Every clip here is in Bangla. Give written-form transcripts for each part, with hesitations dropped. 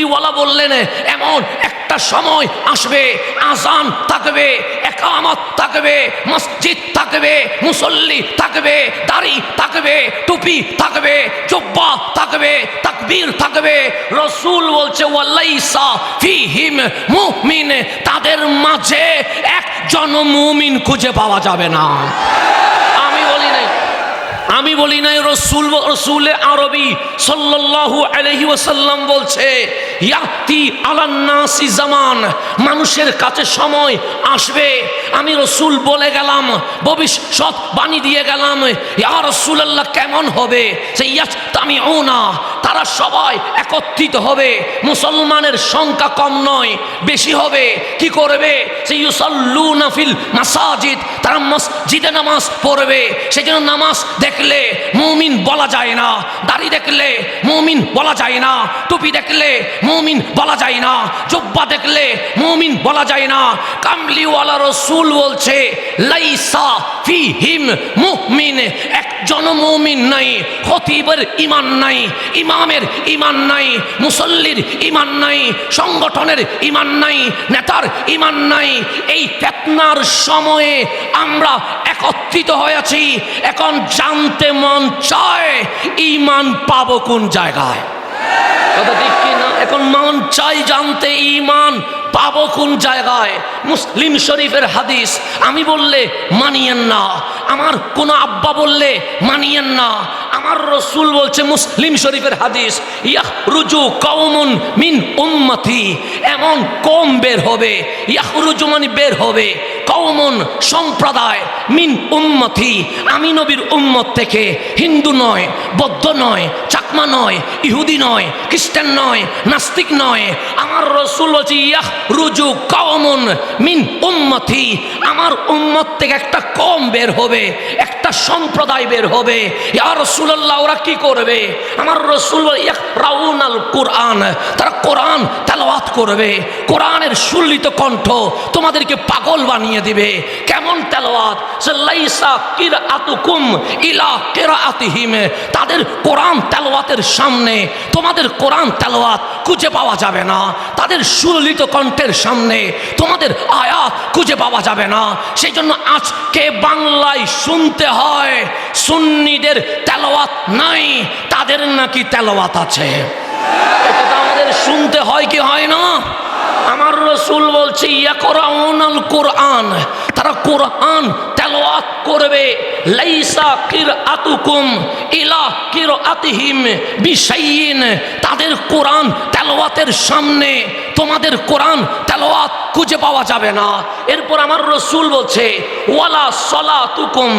কামলিওয়ালা বললেন, এমন একটা সময় আসবে, আজান থাকবে, একামত থাকবে, মসজিদ থাকবে, মুসল্লি থাকবে, দাড়ি থাকবে, টুপি থাকবে, জুব্বা থাকবে, তাকবীর থাকবে। রাসূল বলছে ওয়ালাইসা ফিহিম মুমিন, তাদের মাঝে একজন মুমিন খুঁজে পাওয়া যাবে না। আমি বলি নাই, রসুল আরবি সাল্লাল্লাহু আলাইহি ওয়াসাল্লাম বলছে ইয়াতি আলান নাসি জামান, মানুষের কাছে সময় আসবে। আমি রসুল বলে গেলাম, ভবিষ্যৎ বাণী দিয়ে গেলাম, ইয়া রাসূলুল্লাহ কেমন হবে? সে ইয়াজতামিউনা, তারা সবাই একত্রিত হবে। মুসলমানের সংখ্যা কম নয়, বেশি হবে। কি করবে? সে ইউসাল্লুনা ফিল মাসাজিদ, তারা মসজিদে নামাজ পড়বে। সেই জন্য নামাজ দেখলে মুমিন বলা যায় না, দাড়ি দেখলে মুমিন বলা যায় না, টুপি দেখলে মুমিন বলা যায় না, জুব্বা দেখলে মুমিন বলা যায় না। কামলিওয়ালা রসুল বলছে লাইসা ফিহিম মুমিন, একজন মুমিন নাই। খতিবের ঈমান নাই, ইমামের ঈমান নাই, মুসল্লির ঈমান নাই, সংগঠনের ঈমান নাই, নেতার ঈমান নাই। এই ফিতনার সময়ে আমরা একত্রিত হয়েছি। এখন জানতে মন চায় ঈমান পাবো কোন জায়গায়? কথা ঠিক কি না? এখন মন চাই জানতে ঈমান পাবো কোন জায়গায়। মুসলিম শরীফের হাদিস, আমি বললে মানিয়েন না, আমার কোন আব্বা বললে মানিয়েন না, আমার রসুল বলছে মুসলিম শরীফের হাদিস, ইয়াখরুজু কওমুন মিন উম্মতি, এমন কওম বের হবে, ইয়াখরুজু মানে বের হবে, কওমুন সম্প্রদায়, মিন উম্মতি আমি নবীর উম্মত থেকে, হিন্দু নয়, বৌদ্ধ নয়, চাকমা নয়, ইহুদি নয়, খ্রিস্টান নয়, নাস্তিক নয়। আমার রসুল বলছে ইয়াখরুজু কওমুন মিন উম্মতি, আমার উম্মত থেকে একটা কওম বের হবে, একটা সম্প্রদায় বের হবে। ইয়া রাসূলুল্লাহ, ওরা কি করবে? আমার রাসূল ইয়াকরাউনাল কুরআন, তারা কোরআন তেলাওয়াত করবে। কোরআনের সুললিত কণ্ঠ তোমাদেরকে পাগল বানিয়ে দিবে। কেমন তেলাওয়াত? লাইসা কিরাআতুকুম ইলা কিরাআতিহিম, তাদের কোরআন তেলাওয়াতের সামনে তোমাদের কোরআন তেলাওয়াত খুঁজে পাওয়া যাবে না, তাদের সুললিত কণ্ঠের সামনে তোমাদের আয়াত খুঁজে পাওয়া যাবে না। সেই জন্য আজকে বাংলায় শুনতে হয় সুন্নিদের তেলাওয়াত নাই, তাদের নাকি তেলাওয়াত আছে। এটা তো আমাদের শুনতে হয় কি হয় না? আমার রসুল বলছে ইয়াকরাউনাল কুরআন, তারা কোরআন তেলাওয়াত করবে। লাইসা কিরাআতুকুম ইলা কিরাআতিহিম বিশাইইন, তাদের কোরআন তেলাওয়াতের সামনে তোমাদের কোরআন তেলাওয়াত খুঁজে পাওয়া যাবে না। এরপর আমার রসুল বলছে ওয়ালা সলাতুকুম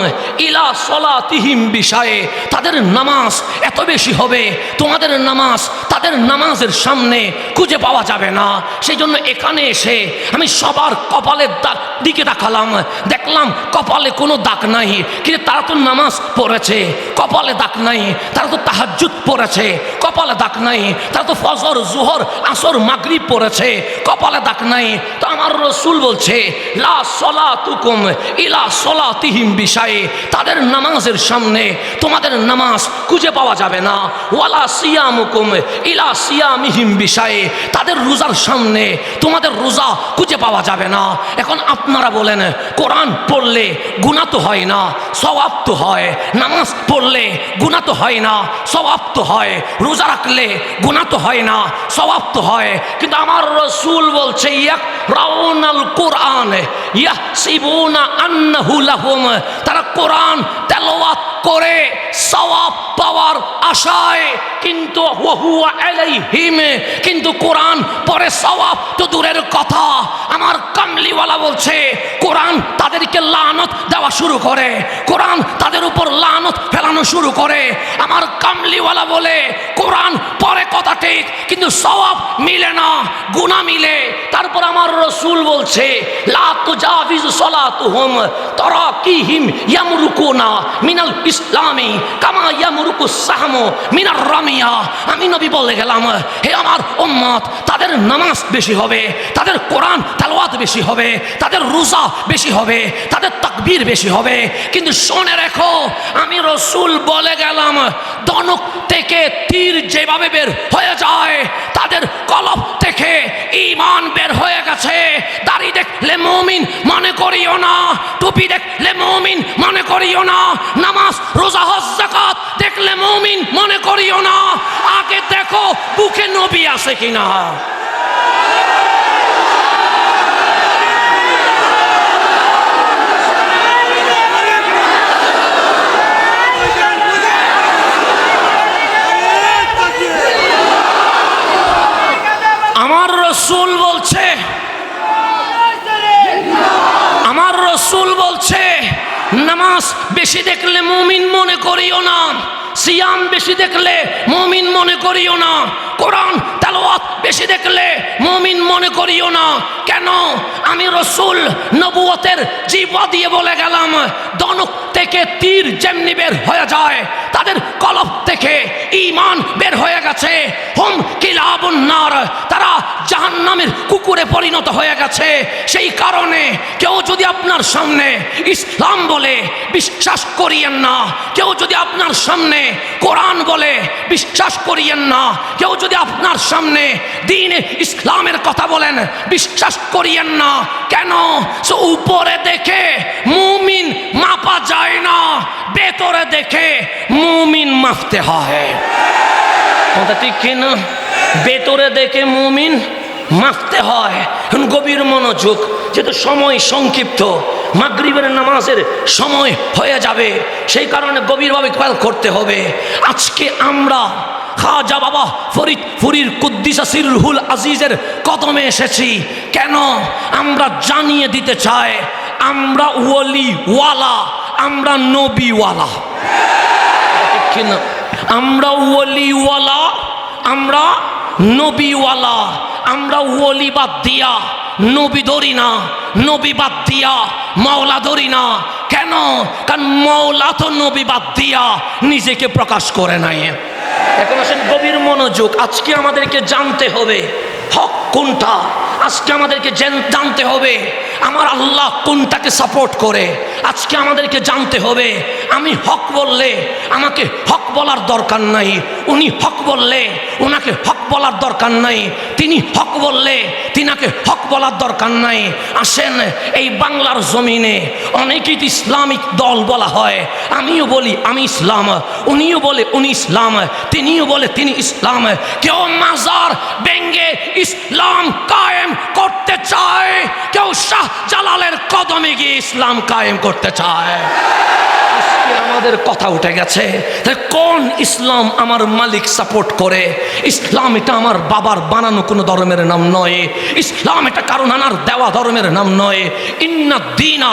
ইলা সলাতিহিম বিশায়ে, তাদের নামাজ এত বেশি হবে, তোমাদের নামাজ তাদের নামাজের সামনে খুঁজে পাওয়া যাবে না। সেই জন্য এখানে এসে আমি সবার কপালের দিকে তাকালাম, দেখলাম কপালে কোনো দাগ নাই, কিন্তু তারা তো নামাজ পড়েছে। কপালে দাগ নাই, তারা তো তাহাজ্জুদ পড়েছে। কপালে দাগ নাই, তারা তো ফজর, জোহর, আসর, মাগরিব পড়েছে। কপালে দাগ নাই। তো আমার রসুল বলছে লা সলাতুকুম ইলা সলাতিহিম বিশায়ে, তাদের নামাজের সামনে তোমাদের নামাজ খুঁজে পাওয়া যাবে না। ওয়ালা সিয়ামুকুম ইলা সিয়ামিহিম বিশায়ে, তাদের রোজার সামনে তোমাদের রোজা খুঁজে পাওয়া যাবে না। এখন আপনারা বলেন, কোরআন পড়লে গুনাহ তো হয় না, সওয়াব তো হয়। নামাজ পড়লে গুনাহ তো হয় না, সওয়াব তো হয়। রোজা রাখলে গুনাহ তো হয় না, সওয়াব তো হয়। কিন্তু আমার রসুল বলছে ইয়াকরাউনাল কুরআন ইয়াহসিবুনা আন্নাহু লাহুম, তারা কোরআন তেলাওয়াত করে সওয়াব পাওয়ার আশায়, কিন্তু ওয়াহুয়া আলাইহিম, কিন্তু কোরআন পড়ে সওয়াব তো দূরের কথা। আমার কামলিওয়ালা বলছে কোরআন তাদেরকে লানত দেওয়া শুরু করে, কোরআন তাদের উপর লানত ফেলানো শুরু করে। আমার কামলিওয়ালা বলে কোরআন পড়ে কথা ঠিক, কিন্তু সওয়াব মিলে না, গুনাহ মিলে। তারপর আমার রসুল বলছে লা তুজাবিজু সলাতুহুম তারাকিহিম ইয়ামরুকুনা মিনাল ইসলামি কামা ইয়ামরুকু সাহমু মিনার রামিয়া। আমি নবী বলে গেলাম, হে আমার উম্মত, তাদের নামাজ বেশি হবে, তাদের কোরআন তেলাওয়াত বেশি হবে, তাদের রোজা বেশি হবে, তাদের তাকবীর বেশি হবে, কিন্তু শুনে রেখো আমি রসুল বলে গেলাম ধনুক থেকে তীর যেভাবে বের হয়ে যায়, তাদের কলব ঈমান বের হয়ে গেছে। দাড়ি দেখলে মুমিন মনে করিও না, টুপি দেখলে মুমিন মনে করিও না, নামাজ রোজা হজ যাকাত দেখলে মুমিন মনে করিও না। আগে দেখো বুকে নবী আছে কিনা। আমার রসূল বলছে, আমার রসূল বলছে নামাজ বেশি দেখলে মুমিন মনে করিও না, সিয়াম বেশি দেখলে মুমিন মনে করিও না, কোরআন তেলাওয়াত বেশি দেখলে মুমিন মনে করিও না। কেন? আমি রসূল নবুয়তের জিহ্বা দিয়ে বলে গেলাম, ধনুক থেকে তীর যেমনি বের হয়ে যায়, তাদের কলব থেকে ঈমান বের হয়ে গেছে। হুম কিলাবুন নার, তারা জাহান্নামের কুকুরে পরিণত হয়ে গেছে। সেই কারণে কেউ যদি আপনার সামনে ইসলাম বলে বিশ্বাস করিয়েন না, কেউ যদি আপনার সামনে কোরআন বলে বিশ্বাস করিয়েন না, কেউ যদি আপনার সামনে দ্বীন ইসলামের কথা বলেন বিশ্বাস করিয়েন না। কেন? উপরে দেখে মুমিন মাপা যায় না, ভেতরে দেখে মুমিন মাপতে হয়। কথা ঠিক কিনা? ভেতরে দেখে মুমিন মাপতে হয়। গভীর মনোযোগ, যেহেতু সময় সংক্ষিপ্ত, মাগরিবের নামাজের সময় হয়ে যাবে, সেই কারণে গভীরভাবে খেয়াল করতে হবে। আজকে আমরা খাজা বাবা ফরিদ ফুরির কুদ্দিসা সিররুহুল আজিজের কদমে এসেছি। কেন? আমরা জানিয়ে দিতে চাই আমরা ওয়ালিওয়ালা, আমরা নবীওয়ালা। ঠিক কিনা? আমরা ওয়ালিওয়ালা, আমরা নবীওয়ালা। আমরা ওয়ালি বাদ দিয়া নবী ধরি না, নবী বাদ দিয়া মাওলা ধরি না। কেন? কারণ মাওলা তো নবী বাদ দিয়া নিজেকে প্রকাশ করে নাই। এখন আসেন গভীর মনোযোগ, আজকে আমাদেরকে জানতে হবে হক কোনটা। আজকে আমাদেরকে জানতে হবে আমার আল্লাহ কোনটাকে সাপোর্ট করে। আজকে আমাদেরকে জানতে হবে আমি হক বললে আমাকে হক বলার দরকার নাই, উনি হক বললে ওনাকে হক বলার দরকার নাই, তিনি হক বললে তিনাকে হক বলার দরকার নাই। আসেন এই বাংলার জমিনে অনেকেই ইসলামিক দল বলা হয়, আমিও বলি আমি ইসলাম, উনিও বলে উনি ইসলাম, তিনিও বলে তিনি ইসলাম। কেউ মাজার ভেঙ্গে ইসলাম কায়েম করতে চায়, কেউ শাহ জালালের কদমে গিয়ে ইসলাম কায়েম করতে চায়। আজকে আমাদের কথা উঠে গেছে, কোন ইসলাম আমার মালিক সাপোর্ট করে? ইসলাম এটা আমার বাবার বানানো কোনো ধর্মের নাম নয়, ইসলাম এটা কারণ আনার দেওয়া ধর্মের নাম নয়। ইন্না দীনা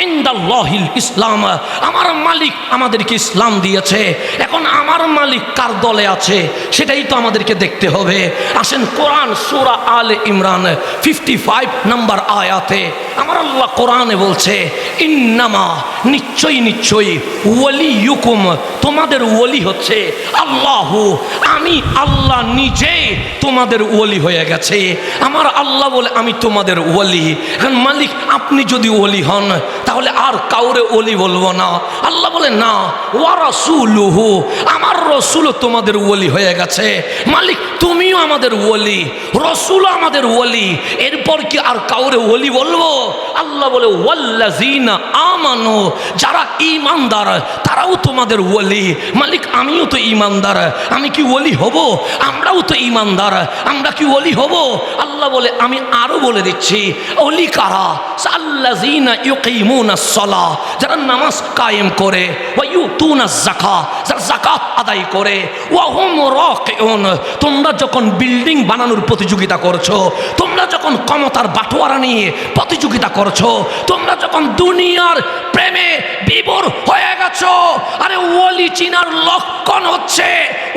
ইনদাল্লাহিল ইসলাম, আমার মালিক আমাদেরকে ইসলাম দিয়েছে। এখন আমার মালিক কার দলে আছে সেটাই তো আমাদেরকে দেখতে হবে। আসেন কোরআন সূরা আলে ইমরান 55 নম্বর আয়াতে আমার আল্লাহ কোরআনে বলছে, ইন্নামা নিশ্চয়ই নিশ্চয়ই ওয়ালিয়ুকুম, তোমাদের ওলি হচ্ছে আল্লাহু, আমি আল্লাহ নিজে তোমাদের ওলি হয়ে গেছে। আমার আল্লাহ বলে আমি তোমাদের ওলি। এখন মালিক আপনি যদি ওলি হন তাহলে আর কাউরে ওলি বলবো না। আল্লাহ বলে না, ওয়া রাসূলুহু, আমার রসুলও তোমাদের ওলি হয়ে গেছে। মালিক তুমিও আমাদের ওলি, রসুলও আমাদের ওলি, এরপর কি আর কাউরে ওলি বলবো? আল্লাহ বলে ওয়াল্লাযিনা আমানু, যারা ঈমানদার তারাও তোমাদের ওলি। মালিক আমিও তো ঈমানদার, আমি কি ওলি হব? আমরাও তো ঈমানদার, আমরা কি ওলি হব? আল্লাহ বলে আমি আরো বলে দিচ্ছি ওলি কারা? আল্লাযিনা ইউকিমুনাস সালাহ, যারা নামাজ কায়েম করে, ওয়া ইউতুনাজ যাকাত, যারা যাকাত আদায় করে, ওয়া হুম রাকিউন, তোমরা যখন বিল্ডিং বানানোর প্রতিযোগিতা করছো, তোমরা যখন ক্ষমতার বাটোয়ারা নিয়ে প্রতিযোগিতা করছো, তোমরা যখন দুনিয়ার প্রেমে বিভোর হয়ে গেছো, আরে ওলি চিনার লক্ষণ হচ্ছে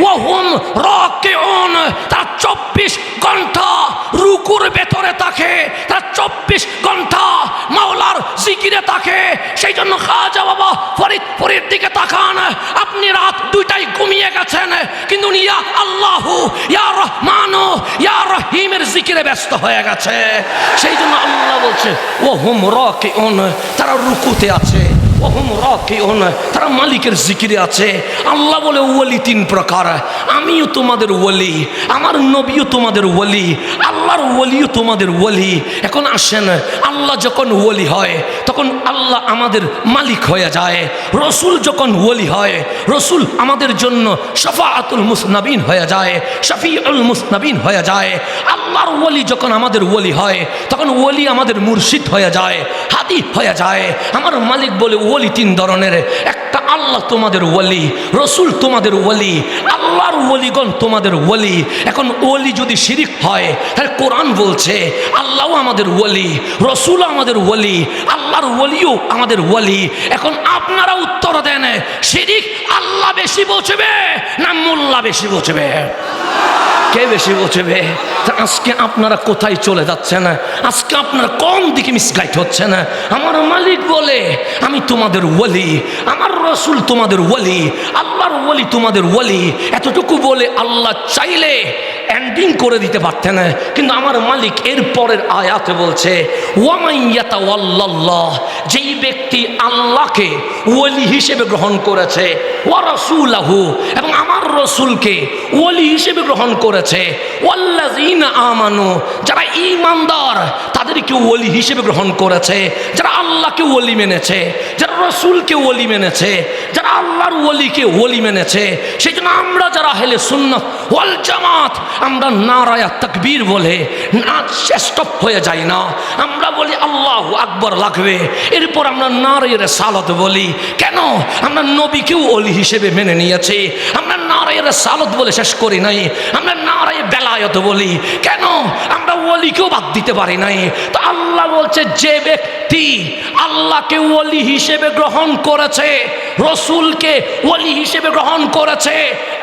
ওয়া হুম রাকিউন, তারা 24 ঘন্টা রুকুর ভেতরে থাকে, তারা 24 ঘন্টা মাওলার জিকিরে থাকে। সেই জন্য খাজা বাবা ফরিদ ফুরির দিকে তাকান, আপনি রাত 2টায় ঘুমিয়ে গেছেন কিন্তু ইয়া আল্লাহু ইয়া রহমানু ইয়া রহিমের জিকিরে ব্যস্ত হয়ে গেছে। সেই জন্য আল্লাহ বলছে ও হুম রাকিউন, তারা রুকুতে আছে, ওহুম রাকিউন, তারা মালিকের জিকিরে আছে। আল্লাহ বলে ওলি 3 প্রকার, আমিও তোমাদের ওলি, আমার নবীও তোমাদের ওলি। আল্লাহ আল্লাহর ওলিও তোমাদের ওলি। এখন আসেন, আল্লাহ যখন ওলি হয় তখন আল্লাহ আমাদের মালিক হয়ে যায়। রসুল যখন ওলি হয়, রসুল আমাদের জন্য শাফাআতুল মুসনাবিন হয়ে যায়, শাফিউল মুসনাবিন হয়ে যায়। আল্লাহর ওলি যখন আমাদের ওলি হয় তখন ওলি আমাদের মুর্শিদ হয়ে যায়, হাদি হয়ে যায়। আমার মালিক বলে ওলি তিন ধরনের, একটা আল্লাহ তোমাদের ওলি, রসুল তোমাদের ওলি, আল্লাহর ওলিগণ তোমাদের ওলি। এখন ওলি যদি শিরিক হয় তাহলে কোরআন বলছে আল্লাহও আমাদের ওলি, রসুলও আমাদের ওলি, আল্লাহর ওলিও আমাদের ওলি। এখন আপনারা উত্তর দেন, শিরিক আল্লাহ বেশি বোঝবে না মোল্লা বেশি বোঝবে? কে বেশি বোঝবে? আজকে আপনারা কোথায় চলে যাচ্ছেন? আজকে আপনারা কোন দিকে মিসগাইড হচ্ছেন? আমার মালিক বলে আমি তোমাদের ওলি, আমার রসুল তোমাদের ওলি, আল্লাহর ওলি তোমাদের ওলি। এতটুকু বলে আল্লাহ চাইলে এন্ডিং করে দিতে পারতেন, কিন্তু আমার মালিক এর পরের আয়াতে বলছে ওয়ামাইয়াতাওয়াল্লাল্লাহ, যেই ব্যক্তি আল্লাহকে ওলি হিসেবে গ্রহণ করেছে, ওয়া রাসূলাহু, এবং আমার রসুলকে ওলি হিসেবে গ্রহণ করেছে, ওয়াল্লাযীনা আমানু, যারা ঈমানদার তাদেরকে ওলি হিসেবে গ্রহণ করেছে, যারা আল্লাহকে ওলি মেনেছে, যারা রসুলকে ওলি মেনেছে, যারা আল্লাহর ওলিকে ওলি মেনেছে। সেই জন্য আমরা যারা আহলে সুন্নাত ওয়াল জামাত, আমরা নারায়ে তাকবীর বলে না স্টপ হয়ে যাই না, আমরা বলি আল্লাহু আকবার লাগবে, এরপর আমরা নারায়ে রিসালাত বলি। কেন? আমরা নবীকেও ওলি হিসেবে মেনে নিয়েছি। আমরা নারায়ে রিসালাত বলে শেষ করি নাই, আমরা নারায়ে বেলায়েত বলি। কেন? আমরা ওলিকেও বাদ দিতে পারি নাই। তো আল্লাহ বলছে যে ব্যক্তি আল্লাহকে ওলি হিসেবে গ্রহণ করেছে, রসুলকে ওলি হিসেবে গ্রহণ করেছে,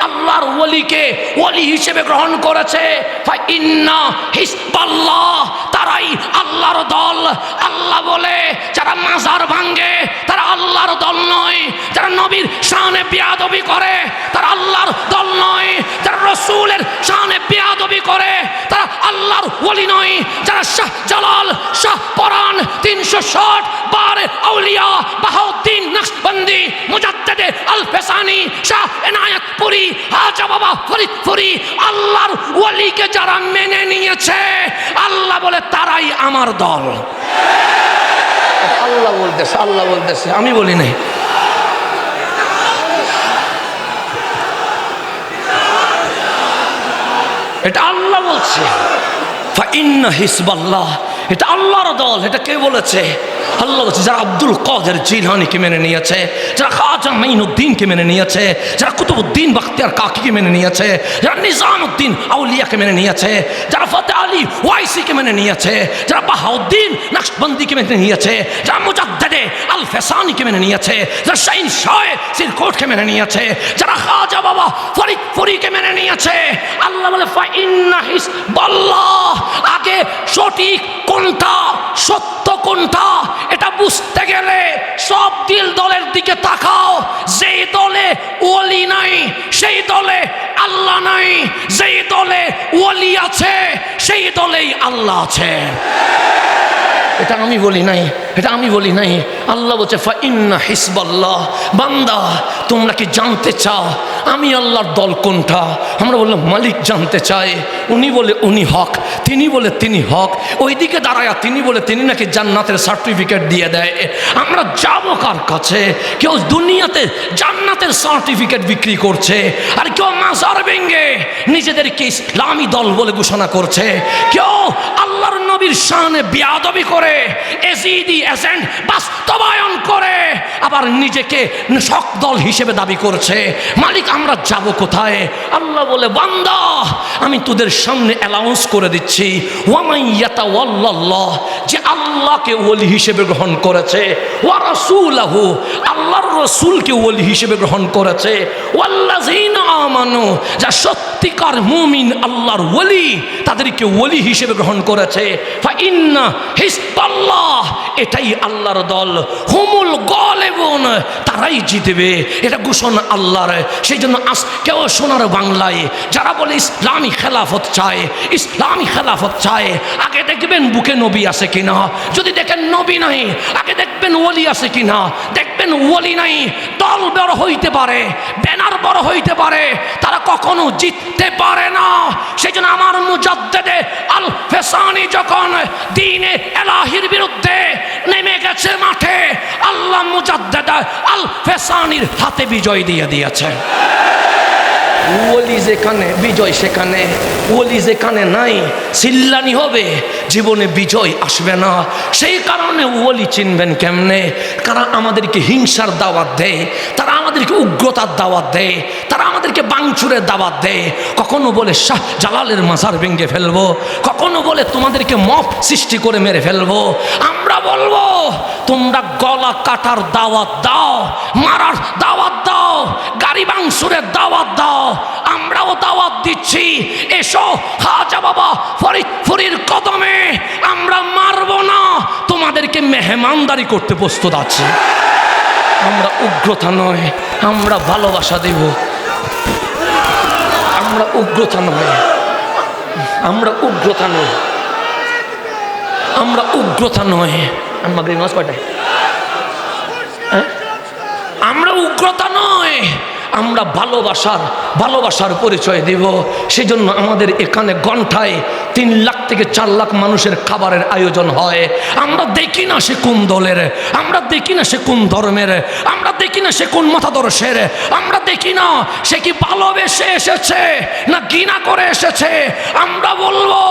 আল্লাহর ওলিকে ওলি হিসেবে গ্রহণ করেছে, ফাইন্না হিজবাল্লাহ, তারাই আল্লাহর দল। আল্লাহ বলে যারা মাজার ভাঙে তারা আল্লাহর দল নয়, যারা নবীর শানে বেয়াদবি করে তারা আল্লাহর দল নয়, যারা রসুলের শানে বেয়াদবি করে তারা আল্লাহর ওলি নয়, যারা শাহ জালাল, শাহ পরান, 360 বার আউলিয়া, বাহাউদ্দিন নকশবন্দি, মুজাদ্দেদে আল ফেসানি, শাহ এনায়েতপুরি, হাজা বাবা ফরিদপুরি, আল্লাহর ওলিকে যারা মেনে নিয়েছে আল্লাহ বলে তারাই আমার দল। আল্লাহ বলতেছে, আল্লাহ বলতেছে, আমি বলি নাই। এটা আল্লাহ বলছে ফাইন্না হিজবাল্লাহ, এটা আল্লাহর দল। এটা কে বলেছে? আল্লাহ বলছে যারা আব্দুল কাদের জিলানীকে মেনে নিয়েছে, যারা খাজা মাইনুদ্দিনকে মেনে নিয়েছে, যারা কুতুবউদ্দিন বখতিয়ার কাকিকে মেনে নিয়েছে, যারা নিজামউদ্দিন আউলিয়াকে মেনে নিয়েছে, যারা ফতেহ আলী ওয়াইসিকে মেনে নিয়েছে, যারা বাহাউদ্দিন নকশবন্দিকে মেনে নিয়েছে, যারা মুজাদ্দেদে আল ফেসানিকে মেনে নিয়েছে, যারা শাহিন শাহ সিরকোটকে মেনে নিয়েছে, যারা খাজা বাবা ফরিদপুরিকে মেনে নিয়েছে, আল্লাহ বলে ফাইন্না হিজবাল্লাহ। আগে সঠিক কোনটা, সত্য কোনটা, এটা বুঝতে গেলে সব দিল দলের দিকে তাকাও। যেই দলে ওলি নাই সেই দলে আল্লাহ নাই, যেই দলে ওলি আছে সেই দলেই আল্লাহ আছে। এটা আমি বলি নাই, এটা আমি বলি নাই। আল্লাহ বলছে ফাইন্না হিজবাল্লাহ। বান্দা তোমরা কি জানতে চাও আমি আল্লাহর দল কোনটা? আমরা বললাম মালিক জানতে চায়, উনি বলে উনি হক, তিনি বলে তিনি হক, ওইদিকে দাঁড়ায় তিনি বলে তিনি নাকি জান্নাতের সার্টিফিকেট দিয়ে দেয়। আমরা যাবো কার কাছে? কেউ দুনিয়াতে জান্নাতের সার্টিফিকেট বিক্রি করছে, আর কেউ মাজার ভেঙে নিজেদেরকে ইসলামী দল বলে ঘোষণা করছে, কেউ আল্লাহর নবীর শানে বেয়াদবি করে এজিদি এজেন্ট বাস্তবায়ন করে আবার নিজেকে শক দল হিসেবে দাবি করছে। মালিক আমরা যাব কোথায়? আল্লাহ বলে বান্দা আমি তোদের সামনে অ্যালাউন্স করে দিচ্ছি, ওয়ামাইয়াতাওয়াল্লাল্লাহ, যে আল্লাহকে ওলি হিসেবে গ্রহণ করেছে, ওয়া রাসূলাহু, আল্লাহর রসুলকে ওলি হিসেবে গ্রহণ করেছে, ওয়াল্লাযীনা আমানু, যা সত্যিকার মুমিন আল্লাহর ওলি তাদেরকে ওলি হিসেবে গ্রহণ করেছে, ফাইন্না হিজবাল্লাহ, এটাই আল্লাহর দল, হুমুল গালিবুন, তারাই জিতবে। এটা ঘোষণা আল্লাহর। সেই জন্য আজকেও সোনার বাংলায় যারা বলে ইসলামী খেলাফত চায়, ইসলামী খেলাফত চায়, আগে দেখবেন বুকে নবী আছে কিনা, যদি দেখেন নবী নাই আগে দেখবেন ওলি আছে কিনা, দেখবেন ওলি নাই, দল বড় হইতে পারে, ব্যানার বড় হইতে পারে, তারা কখনো জিততে পারে না। সেই জন্য আমার মুজাদ্দেদে আল ফেসানি যখন দ্বীনে এলাহির বিরুদ্ধে নেমে গেছে মাঠে, আল্লাহ মুজাদ্দেদ আল ফেসানির হাতে বিজয় দিয়ে দিয়েছে। ওলি যেখানে বিজয় সেখানে, ওলি যেখানে নাই চিল্লানি হবে, জীবনে বিজয় আসবে না। সেই কারণে ওলি চিনবেন কেমনে? কারণ আমাদেরকে হিংসার দাওয়াত দেয়, তারা আমাদেরকে উগ্রতার দাওয়াত দেয়, তারা আমাদেরকে বাংচুরের দাওয়াত দেয়। কখনো বলে শাহ জালালের মাজার ভেঙে ফেলবো, কখনো বলে তোমাদেরকে মফ সৃষ্টি করে মেরে ফেলবো। আমরা বলবো তোমরা গলা কাটার দাওয়াত দাও, মারার দাওয়াত দাও, গাড়ি বাংচুরের দাওয়াত দাও, আমরাও দাওয়াত দিচ্ছি। এসো খাজা বাবা ফরিদপুরের কদমে, আমরা মারবো না, তোমাদেরকে মেহমানদারি করতে প্রস্তুত আছি। আমরা উগ্রতা নয়, আমরা ভালোবাসা দেব। আমরা উগ্রতা নয়, আমরা উগ্রতা নয়, আমরা উগ্রতা নয়। আমরা উগ্রতা নয়, আমরা ভালোবাসার পরিচয় দেব। সেজন্য আমাদের এখানে ঘন্টায় 3 লাখ থেকে 4 লাখ মানুষের খাবারের আয়োজন হয়। আমরা দেখি না সে কোন দলের, আমরা দেখি না সে কোন ধর্মের, আমরা দেখি না সে কোন মতাদর্শের, আমরা দেখি না সে কি ভালোবেসে এসেছে না ঘৃণা করে এসেছে। আমরা বলবো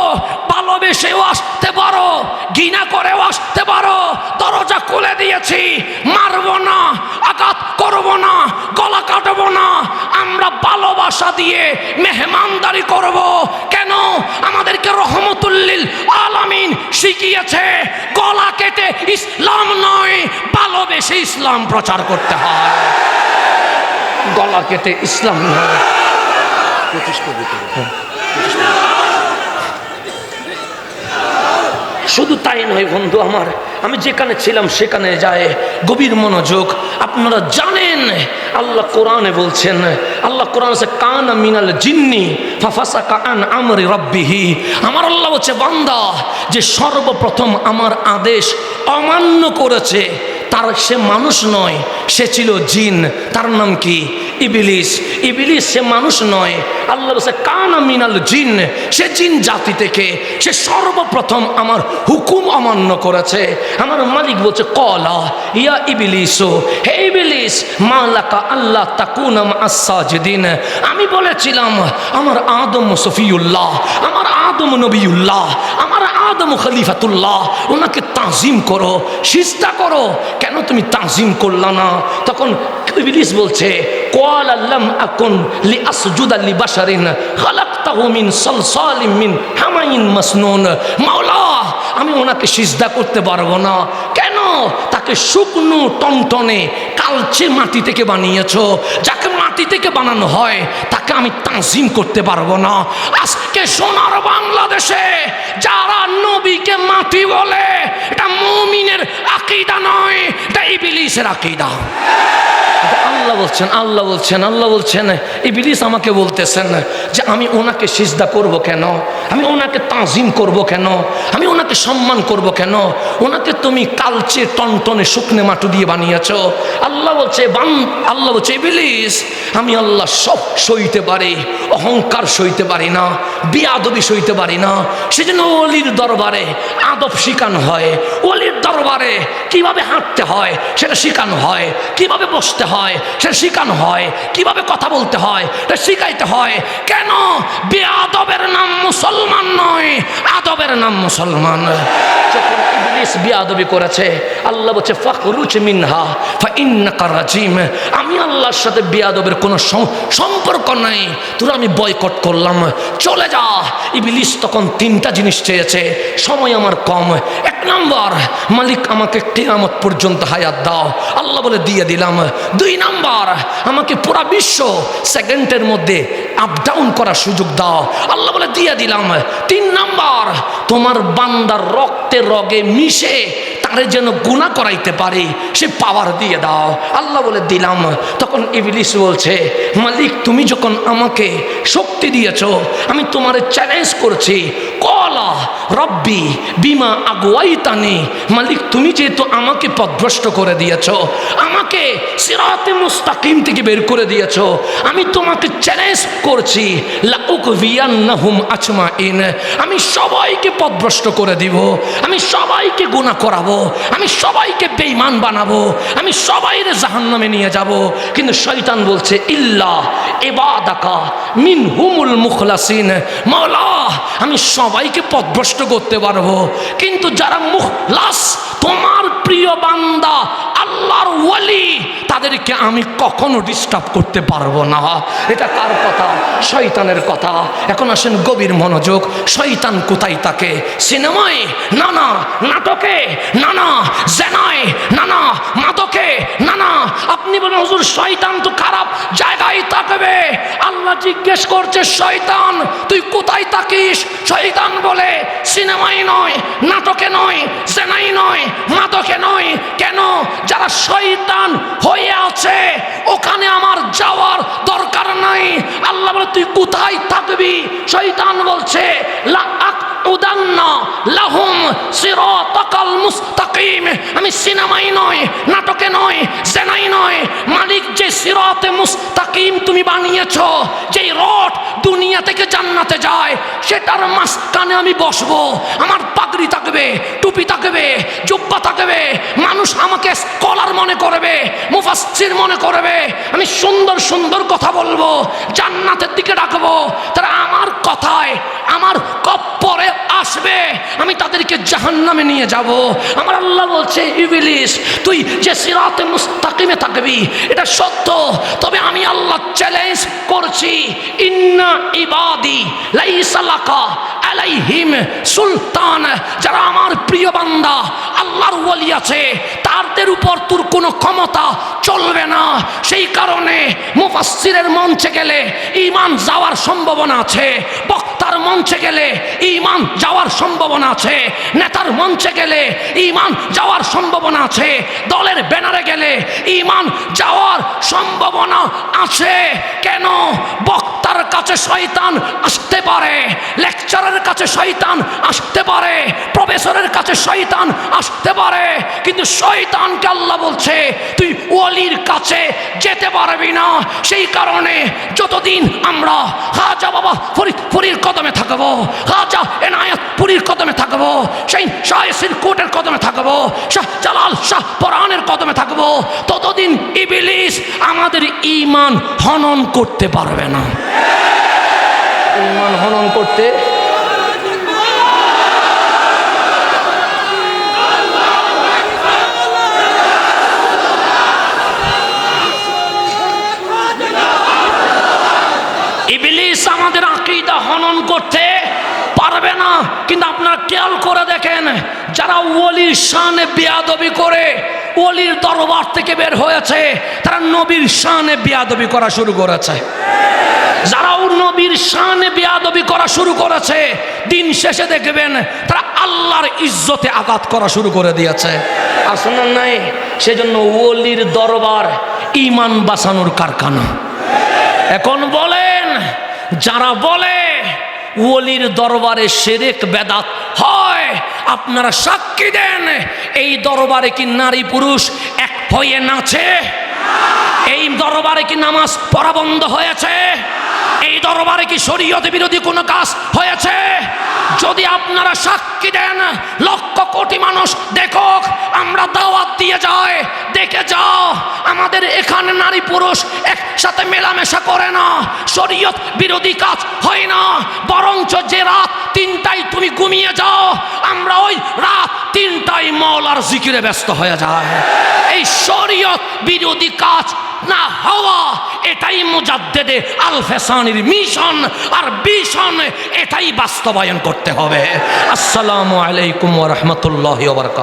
ভালোবেসেও আসতে পারো, ঘৃণা করেও আসতে পারো, দরজা খুলে দিয়েছি, মারবো না, আঘাত করবো না, গলা কাটবো না। আমরা ভালোবাসা দিয়ে মেহমানদারি করব। কেন? আমাদেরকে রহমতুল্লিল আলামিন শিখিয়েছে গলা কেটে ইসলাম নয়, ভালোবেসে ইসলাম প্রচার করতে হয়। গলা কেটে ইসলাম নয়। শুধু তাই নয় বন্ধু আমার, আমি যেখানে ছিলাম সেখানে যায় গভীর মনোযোগ। আপনারা জানেন আল্লাহ কোরআনে বলছেন, আল্লাহ কোরআন আছে কানা মিনাল জিন্নি ফাফাসাকা আন আমরি রাব্বিহি। আমার আল্লাহ বলছে বান্দা যে সর্বপ্রথম আমার আদেশ অমান্য করেছে তার সে মানুষ নয়, সে ছিল জিন। তার নাম কি? ইবলিস। ইবলিস সে মানুষ নয়। আল্লাহ বলছে কানা মিনাল জিন, সে জিন জাতি থেকে, সে সর্বপ্রথম আমার হুকুম অমান্য করেছে। আমার মালিক বলছে কলা ইয়া ইবলিস, হে ইবলিস মালাকা আল্লাহ তাকুনা মা'আস সাজিদিন। আমি বলেছিলাম আমার আদম সফিউল্লাহ, আমার আদম নবিউল্লাহ, আমার আদম খলিফাতুল্লাহ, ওনাকে তাজিম করো, সিজদা করো। কেন তুমি তাজিম করলা না? তখন ইবলিস বলছে قال لم أكن لأسجد لبشر خلقته من صلصال من حمإ مسنون। মাওলা আমি ওনাকে সিজদা করতে পারবো না। কেন? তাকে শুকনো টনটনে কালচে মাটি থেকে বানিয়েছো। যাকে মাটি থেকে বানানো হয় তাকে আমি তাজিম করতে পারবো না। আজকে সোনার বাংলাদেশে যারা নবীকে মাটি বলে, এটা মুমিনের আকীদা নয়, এটা ইবলিসের আকীদা। আল্লাহ বলছেন, আল্লাহ বলছেন, আল্লাহ বলছেন ইবলিস আমাকে বলতেছেন যে আমি ওনাকে সিজদা করব কেন, আমি ওনাকে তাজিম করব কেন, আমি ওনাকে সম্মান করব কেন? ওনাকে তুমি কালচে টনটনে শুকনো মাটি দিয়ে বানিয়েছো। আল্লাহ বলছে আল্লাহ বলছে ইবলিস আমি আল্লাহ সব সইতে পারি, অহংকার সইতে পারি না, বেয়াদবি সইতে পারি না। সেজন্য ওলির দরবারে আদব শিখানো হয়, ওলির দরবারে কিভাবে হাঁটতে হয় সেটা শিখানো হয়, কিভাবে বসতে হয় সেটা শিখানো হয়, কিভাবে কথা বলতে হয় এটা শিখাইতে হয়। কেন? বেয়াদবের নাম মুসলমান নয়, আদবের নাম মুসলমান। যখন ইবলিস বেয়াদবি করেছে আল্লাহ বলছে ফাখরুজ মিনহা ফাইন্নাকা রাজিম। আমি আল্লাহর সাথে বেয়াদবের কোনো সম্পর্ক নাই, তোরা আমি বয়কট করলাম, চলে যা। ইবলিস তখন 3টা জিনিস চেয়েছে, সময় আমার কম। 1 নম্বর মালিক আমাকে কিয়ামত পর্যন্ত হায়াত দাও, আল্লাহ বলে দিয়ে দিলাম। 2 নম্বর আমাকে পুরা বিশ্ব সেকেন্ডের মধ্যে আপ ডাউন করার সুযোগ দাও, আল্লাহ বলে দিয়ে দিলাম। 3 নম্বর তোমার বান্দার রক্তে রগে মিশে তারে যেন গুনাহ করাইতে পারে সে পাওয়ার দিয়ে দাও, আল্লাহ বলে দিলাম। তখন ইবলিস বলছে মালিক তুমি যখন আমাকে শক্তি দিয়েছো আমি তোমারে চ্যালেঞ্জ করছি, কলা রব্বি বিমা আগওয়াইতানি, মালিক তুমি যেহেতু আমাকে পথভ্রষ্ট করে দিয়েছো, আমাকে সিরাতে মুস্তাকিম থেকে বের করে দিয়েছো, আমি তোমাকে চ্যালেঞ্জ করছি, লাউকভিয়ান্নাহুম আজমাইন, আমি সবাইকে পথভ্রষ্ট করে দিব, আমি সবাইকে গুনাহ করাবো, আমি সবাইকে বেঈমান বানাবো, আমি সবাইকে জাহান্নামে নিয়ে যাব। কিন্তু শয়তান বলছে ইল্লা ইবাদাকা মিনহুমুল মুখলাসিন, মাওলা আমি সবাইকে পথভ্রষ্ট করতে পারবো, কিন্তু যারা মুখলাস তোমার প্রিয় বান্দা আল্লাহর ওয়ালি তাদেরকে আমি কখনো ডিস্টার্ব করতে পারবো না। এটা কার কথা? শয়তানের কথা। এখন আসেন গভীর মনোযোগ, শয়তান কোথায় থাকে? সিনেমায় না, না নাটকে না, না জেনায় না, না মাদকে না, না। আপনি বলেন হুজুর শয়তান তো খারাপ জায়গায় থাকবে। আল্লাহ জিজ্ঞেস করছে শয়তান তুই কোথায় থাকিস? শয়তান বলে সিনেমায় নয়, নাটকে নয়, জেনাই নয়, মাদকে নয়। কেন? যারা শয়তান হয়ে আছে ওখানে আমার যাওয়ার দরকার নাই। আল্লাহ বলে তুই কোথায় থাকবি? শয়তান বলছে লা আকুদান্না লাহুম সিরাতাকাল মুস্তাকিম, আমি সিনেমাই নয়, নাটকে নয়, জেনাই নয়, মালিক যে সিরাতে মুস্তাকিম তুমি বানিয়েছো, যেই রড দুনিয়া থেকে জান্নাতে যায় সেটার মাঝখানে আমি বসবো। আমার পাগড়ি থাকবে, টুপি থাকবে, জুব্বা থাকবে, মানুষ আমাকে স্কলার মনে করবে, মুফাসসির মনে করবে, আমি সুন্দর সুন্দর কথা বলবো, জান্নাতের দিকে ডাকবো, তারা আমার কথায় আমার কপ্পরে আসবে, আমি তাদেরকে জাহান্নামে নিয়ে যাব। আমার আল্লাহ বলছে ইবলিস তুই যে সিরাতে মুস্তাকিমে থাকবি এটা সত্য, তবে আমি আল্লাহ চ্যালেঞ্জ করছি ইন্না ইবাদি লাইসা লাকা আলাইহিম সুলতান, যারা আমার প্রিয় বান্দা আল্লাহর ওয়ালি আছে তাদের উপর তোর কোনো ক্ষমতা চলবে না। সেই কারণে মুফাসসিরের মঞ্চে গেলে ঈমান যাওয়ার সম্ভাবনা আছে, বক্তার মঞ্চে গেলে ঈমান যাওয়ার সম্ভাবনা আছে, নেতার মঞ্চে গেলে ঈমান যাওয়ার সম্ভাবনা আছে, দলের ব্যানারে গেলে ঈমান যাওয়ার সম্ভাবনা আছে। কেন? বক্তার কাছে শয়তান আসতে পারে, লেকচারের কাছে শয়তান আসতে পারে, প্রফেসরের কাছে শয়তান আসতে পারে, কিন্তু শয়তানকে আল্লাহ বলছে তুই ওয়ালির কাছে যেতে পারবি না। সেই কারণে যতদিন আমরা খাজা বাবা ফরিদপুরীর কদমে থাকবো, খাজা এনায়েত পুরীর কদমে থাকবো, সেই শাহ সিরকুটের কদমে থাকবো, শাহ জালাল শাহ পরানের কদমে থাকবো, ততদিন ইবলিস আমাদের ঈমান হনন করতে পারবে না। ঈমান হনন করতে ইবলিস আমাদের আকীদা হনন করতে পারবে না। কিন্তু আপনারা খেয়াল করে দেখেন, যারা ওলির শানে বেয়াদবি করে ওলির দরবার থেকে বের হয়েছে তারা নবীর শানে বেয়াদবি করা শুরু করেছে। যারাও নবীর শানে বেয়াদবি করা শুরু করেছে দিন শেষে দেখবেন তারা আল্লাহর ইজ্জতে আঘাত করা শুরু করে দিয়েছে। আর শোনেন নাই, সেজন্য ওলির দরবার ঈমান বাঁচানোর কারখানা। এখন বলেন, যারা বলে ওলির দরবারে শিরক বেদাত হয়, আপনারা সাক্ষী দেন এই দরবারে কি নারী পুরুষ এক হয়ে নাচে? এই দরবারে কি নামাজ পড়া বন্ধ হয়েছে? এই দরবারে কি শরীয়ত বিরোধী কোনো কাজ হয়েছে? যদি আপনারা সাক্ষী দেন, লক্ষ কোটি মানুষ দেখুক, আমরা দাওয়াত দিয়ে যাই, দেখে যাও আমাদের এখানে নারী পুরুষ একসাথে মেলামেশা করে না, শরীয়ত বিরোধী কাজ হয় না, বরঞ্চ যে রাত 3টায় তুমি ঘুমিয়ে যাও আমরা ওই রাত 3টায় মাওলার জিকিরে ব্যস্ত হয়ে যায়। এই শরীয়ত বিরোধী কাজ না হওয়া এটাই মুজাদ্দেদে আল ফেসানির মিশন, আর ভিশন এটাই বাস্তবায়ন করতে হবে। আসসালামু আলাইকুম ওয়া রাহমাতুল্লাহি ওয়া বারাকাতুহু।